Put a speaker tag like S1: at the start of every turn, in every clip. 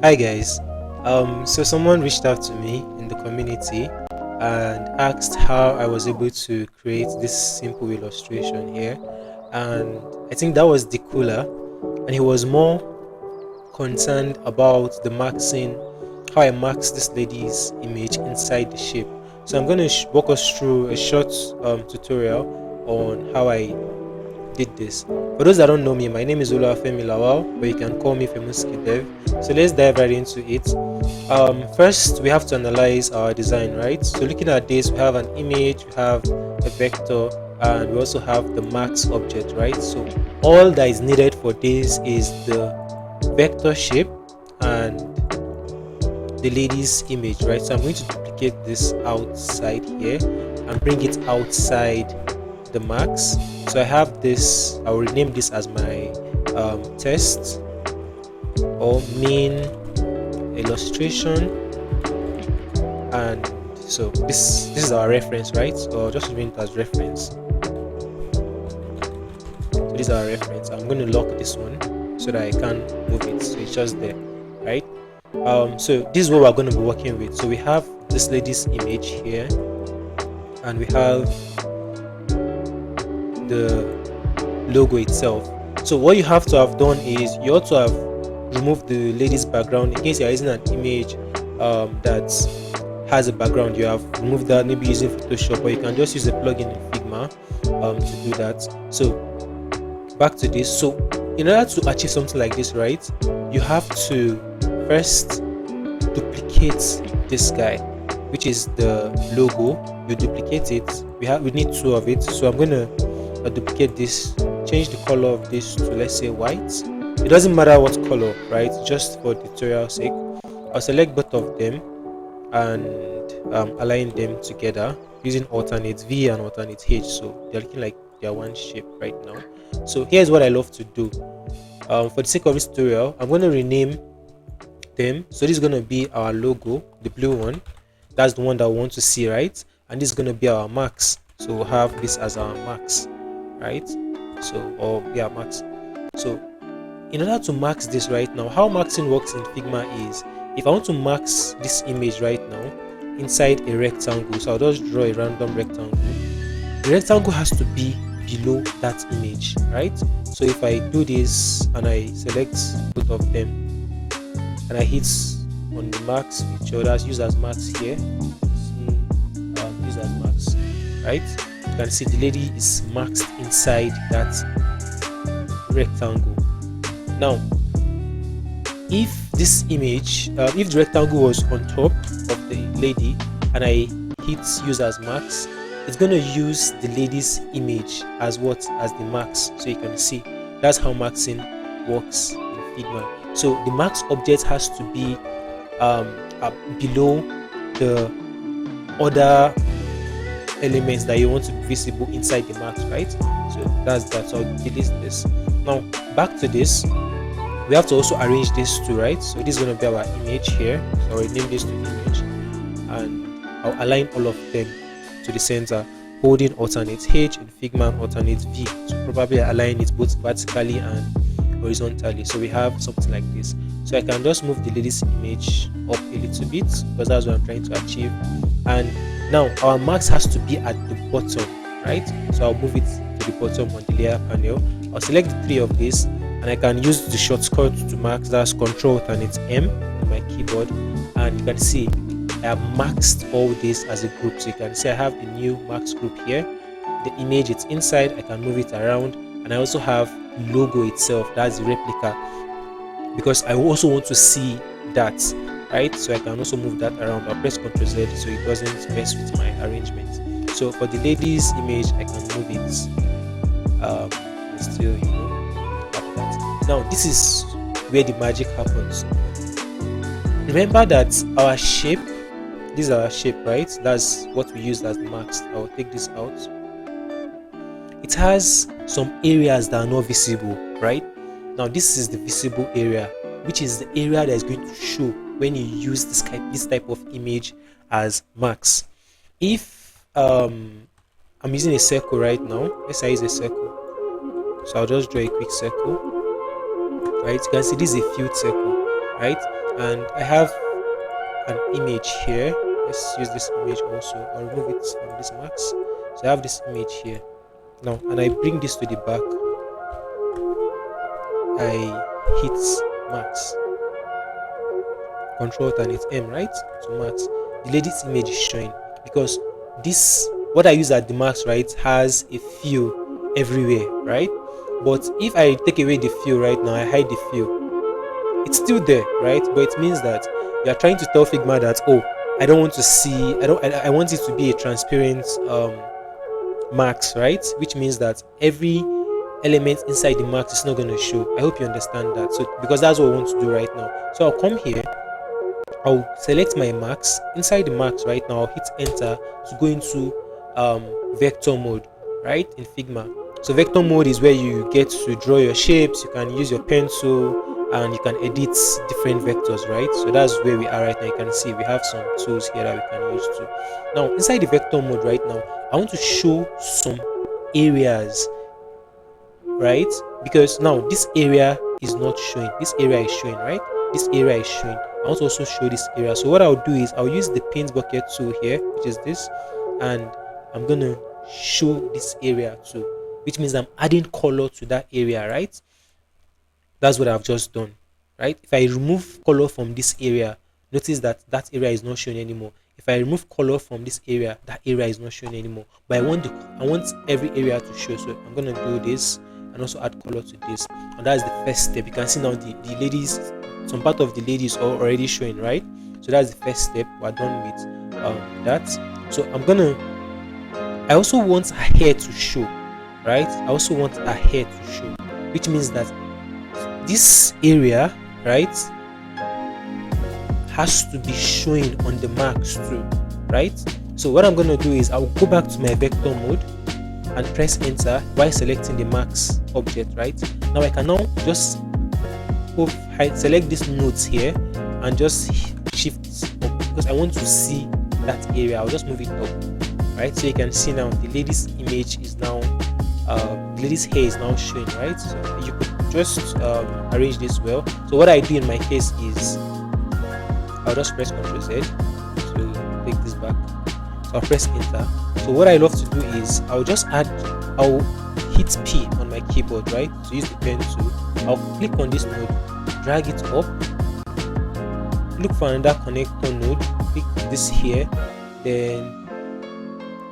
S1: Hi guys. So someone reached out to me in the community and asked how I was able to create this simple illustration here, and I think that was the cooler. And he was more concerned about the maxing, how I maxed this lady's image inside the shape. So I'm going to walk us through a short tutorial on how I did this. For those that don't know me, my name is Olafemi Lawal, but you can call me Famous Dev. So let's dive right into it. First, we have to analyze our design, right? So looking at this, we have an image, we have a vector, and we also have the max object, right? So all that is needed for this is the vector shape and the lady's image, right? So I'm going to duplicate this outside here and bring it outside the max. So I have this, I will rename this as my test or main illustration, and so this is our reference, right? So just remain it as reference. So this is our reference. I'm going to lock this one so that I can move it, so it's just there, right? So this is what we're going to be working with. So we have this lady's image here, and we have the logo itself. So what you have to have done is you ought to have removed the lady's background. In case you're using an image that has a background, you have removed that, maybe using Photoshop, or you can just use a plugin in Figma to do that. So back to this. So in order to achieve something like this, right, you have to first duplicate this guy, which is the logo. You duplicate it. We need two of it. So I'm going to duplicate this, change the color of this to, let's say, white. It doesn't matter what color, right? Just for tutorial sake, I'll select both of them and align them together using alternate V and alternate H, so they're looking like they're one shape right now. So here's what I love to do. For the sake of this tutorial, I'm going to rename them. So this is going to be our logo, the blue one. That's the one that we want to see, right? And this is going to be our max. So we'll have this as our max, right? So, or yeah, max. So in order to max this right now, how maxing works in Figma is, if I want to max this image right now inside a rectangle, so I'll just draw a random rectangle. The rectangle has to be below that image, right? So if I do this and I select both of them and I hit on the max feature, that's use as max here, use as max, right? You can see the lady is maxed inside that rectangle. Now if this image, if the rectangle was on top of the lady and I hit use as max, it's going to use the lady's image as what, as the max. So you can see that's how maxing works in Figma. So the max object has to be below the other elements that you want to be visible inside the max, right? So that's that. So I'll delete this. Now back to this, we have to also arrange this too, right? So this is going to be our image here. So I'll name this to image, and I'll align all of them to the center, holding alternate H in Figma and alternate V to probably align it both vertically and horizontally. So we have something like this. So I can just move the lady's image up a little bit because that's what I'm trying to achieve. And now our max has to be at the bottom, right? So I'll move it to the bottom on the layer panel. I'll select the three of these, and I can use the shortcut to max, that's Control Alternate M on my keyboard, and you can see I have maxed all this as a group. So you can see I have the new max group here. The image, it's inside, I can move it around, and I also have the logo itself, that's the replica, because I also want to see that, right? So I can also move that around. I'll press Ctrl Z so it doesn't mess with my arrangement. So for the lady's image, I can move it still, you know, like that. Now this is where the magic happens. Remember that our shape, this is our shape, right? That's what we use as the max. I'll take this out. It has some areas that are not visible, right? Now this is the visible area, which is the area that is going to show when you use this type of image as max. If I'm using a circle right now, let's say I use a circle. So I'll just draw a quick circle, right? You can see this is a filled circle, right? and I have an image here. Let's use this image also. I'll remove it from this max. So I have this image here now, and I bring this to the back. I hit max, control alternate M, right? To max. The lady's image is showing because this, what I use at the max, right, has a fill everywhere, right? But if I take away the fill right now, I hide the fill, it's still there, right? But it means that you are trying to tell Figma that, oh, I don't want to see, I want it to be a transparent max, right? Which means that every element inside the max is not going to show. I hope you understand that. So because that's what I want to do right now. So I'll come here, I'll select my max. Inside the max right now, I'll hit enter to go into vector mode, right, in Figma. So vector mode is where you get to draw your shapes. You can use your pencil and you can edit different vectors, right? So that's where we are right now. You can see we have some tools here that we can use too. Now inside the vector mode right now, I want to show some areas, right? Because now this area is not showing. This area is showing, right? This area is showing. I want to also show this area. So what I'll do is I'll use the paint bucket tool here, which is this, and I'm gonna show this area too, which means I'm adding color to that area, right? That's what I've just done, right? If I remove color from this area, notice that that area is not showing anymore. If I remove color from this area, that area is not showing anymore. But I want every area to show. So I'm gonna do this and also add color to this, and that's the first step. You can see now the ladies, some part of the ladies are already showing, right? So that's the first step. We're done with that. So I also want her hair to show, right? I also want her hair to show, which means that this area, right, has to be showing on the max too, right? So what I'm going to do is I'll go back to my vector mode and press enter while selecting the max object, right? Now I can now just select these nodes here and just shift up because I want to see that area. I'll just move it up, right? So you can see now the lady's image is now the lady's hair is now showing, right? So you could just arrange this well. So what I do in my case is I'll just press Ctrl Z to take this back. So I'll press enter. So what I love to do is I'll hit P on my keyboard, right? So use the pen tool. I'll click on this node, drag it up, look for another connector node, click this here, then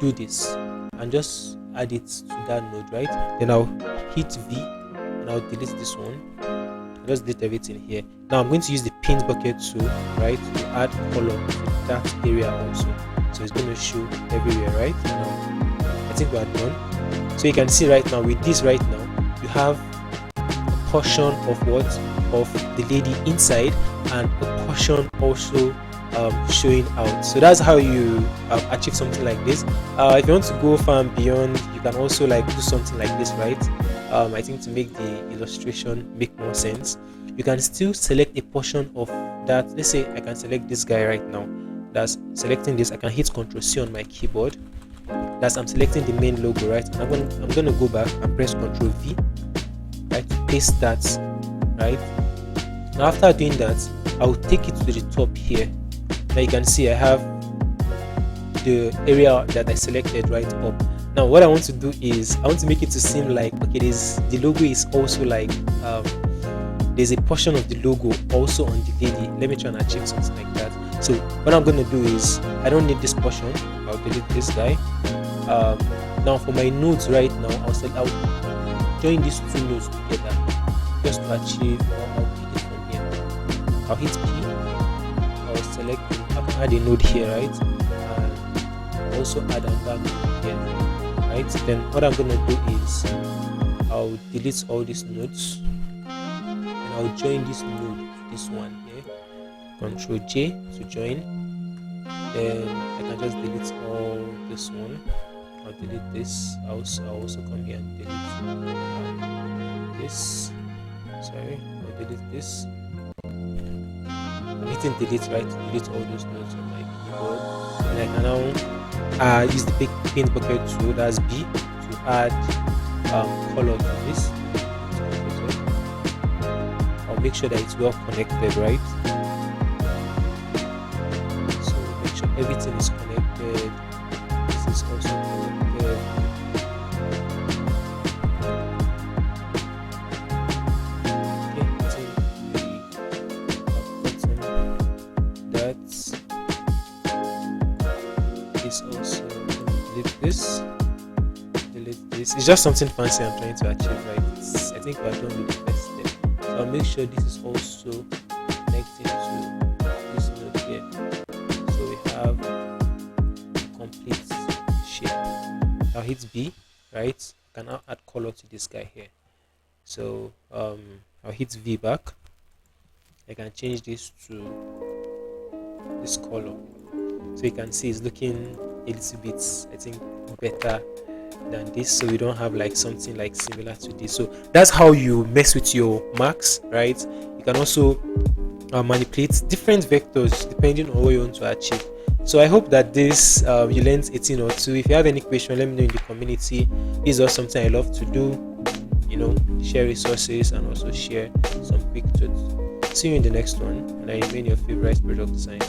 S1: do this and just add it to that node, right? Then I'll hit V and I'll delete this one. I'll just delete everything here. Now I'm going to use the paint bucket tool, right, to add color to that area also. So it's going to show everywhere, right? Now I think we are done. So you can see right now with this right now you have a portion of what, of the lady inside and a portion also showing out. So that's how you achieve something like this. If you want to go far and beyond, you can also like do something like this, right? I think to make the illustration make more sense, you can still select a portion of that. Let's say I can select this guy right now. That's selecting this. I can hit Ctrl C on my keyboard. That's I'm selecting the main logo, right? And I'm gonna go back and press Ctrl V, right, to paste that, right? Now after doing that, I'll take it to the top here. Now you can see I have the area that I selected right up. Now what I want to do is I want to make it to seem like, okay, the logo is also like there's a portion of the logo also on the lady. Let me try and achieve something like that. So what I'm going to do is I don't need this portion. I'll delete this guy. Now for my nodes right now, I'll join these two nodes together just to achieve. I'll pick it from here. I'll hit P. I'll select. I can add a node here, right? And also add another node here, right? Then what I'm going to do is I'll delete all these nodes and I'll join this node to this one here. Ctrl J to join. Then I can just delete all this one. I'll delete this. I'll also come here and delete this. Sorry, I'll delete this. I'm hitting delete, right? Delete all those nodes on my keyboard. And I can now use the big paint bucket tool, that's B, to add color to this. I'll make sure that it's well connected, right? everything is connected. This is also connected. Okay, I think we have gotten that. This also, delete this. Delete this. It's just something fancy I'm trying to achieve, right? I think we're done with the first step. So I'll make sure this is also connecting to this node here. So we have a complete shape. I'll hit B, right? I can now add color to this guy here. So I'll hit V back. I can change this to this color. So you can see it's looking a little bit, I think, better than this, so we don't have like something like similar to this. So that's how you mess with your marks, right? You can also manipulate different vectors depending on what you want to achieve. So I hope that this you learned 18 or 2. If you have any question, let me know in the community. This is also something I love to do, you know, share resources and also share some quick tips. See you in the next one, and I remain your favorite product designer.